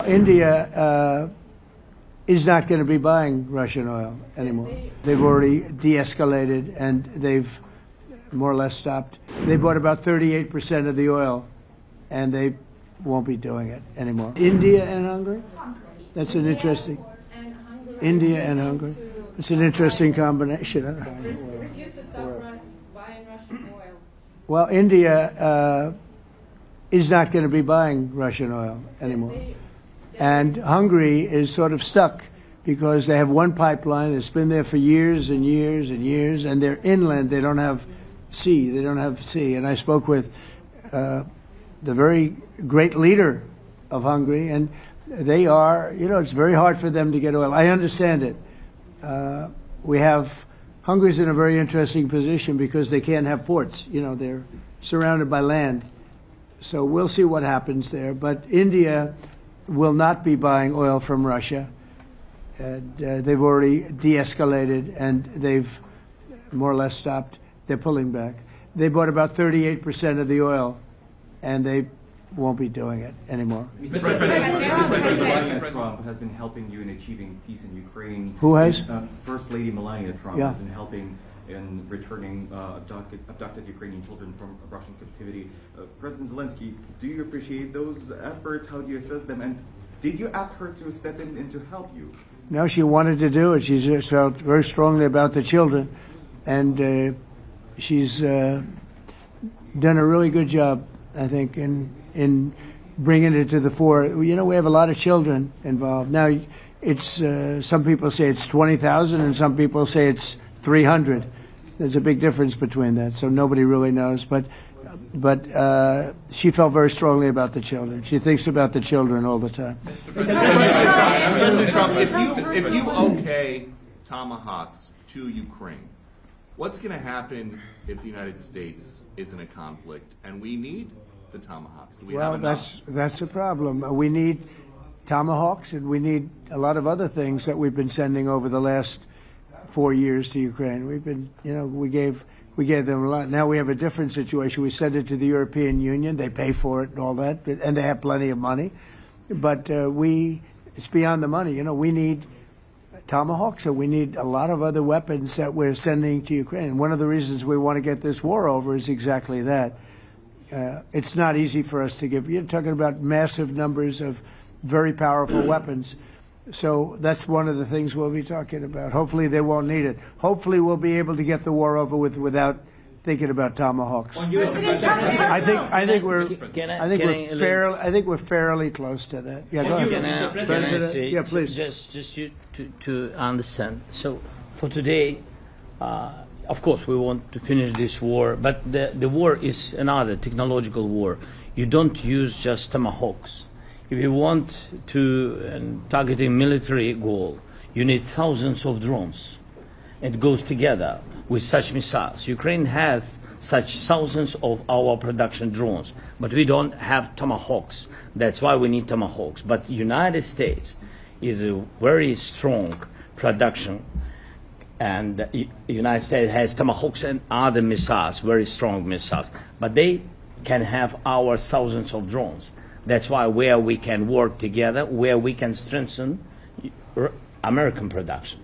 India is not going to be buying Russian oil anymore. They've already de-escalated and they've more or less stopped. They bought about 38% of the oil, and they won't be doing it anymore. India and Hungary? That's an interesting. India and Hungary. It's an interesting combination. Refuse to stop buying Russian oil. Well, India is not going to be buying Russian oil anymore. And Hungary is sort of stuck because they have one pipeline that's been there for years and years and years, and they're inland. They don't have sea. They don't have sea. And I spoke with the very great leader of Hungary, and they are, it's very hard for them to get oil. I understand it. Hungary's in a very interesting position because they can't have ports. They're surrounded by land. So we'll see what happens there. But India will not be buying oil from Russia. And they've already de-escalated and they've more or less stopped. They're pulling back. They bought about 38% of the oil, and they won't be doing it anymore. Mr. President, Trump has been helping you in achieving peace in Ukraine. Who has? First Lady Melania Trump has been helping in returning abducted Ukrainian children from Russian captivity. President Zelensky, do you appreciate those efforts? How do you assess them? And did you ask her to step in and to help you? No, she wanted to do it. She just felt very strongly about the children, and she's done a really good job, I think, in bringing it to the fore. We have a lot of children involved. Now, it's some people say it's 20,000 and some people say it's 300. There's a big difference between that, so nobody really knows. But she felt very strongly about the children. She thinks about the children all the time. President Trump, if you okay tomahawks to Ukraine, what's going to happen if the United States is in a conflict and we need the tomahawks? Do we have enough? That's a problem. We need tomahawks, and we need a lot of other things that we've been sending over the last 4 years to Ukraine. We've been, we gave them a lot. Now we have a different situation. We send it to the European Union. They pay for it and all that, and they have plenty of money. But it's beyond the money. We need tomahawks, and we need a lot of other weapons that we're sending to Ukraine. One of the reasons we want to get this war over is exactly that. It's not easy for us to give. You're talking about massive numbers of very powerful weapons. So that's one of the things we'll be talking about. Hopefully they won't need it. Hopefully we'll be able to get the war over with without thinking about tomahawks. I think we're fairly close to that. Yeah, go ahead. President. Yeah, please. Just you to understand. So for today, of course, we want to finish this war, but the war is another technological war. You don't use just tomahawks. If you want to target a military goal, you need thousands of drones. It goes together with such missiles. Ukraine has such thousands of our production drones, but we don't have tomahawks. That's why we need tomahawks. But the United States is a very strong production, and the United States has tomahawks and other missiles, very strong missiles, but they can have our thousands of drones. That's why where we can work together, where we can strengthen American production.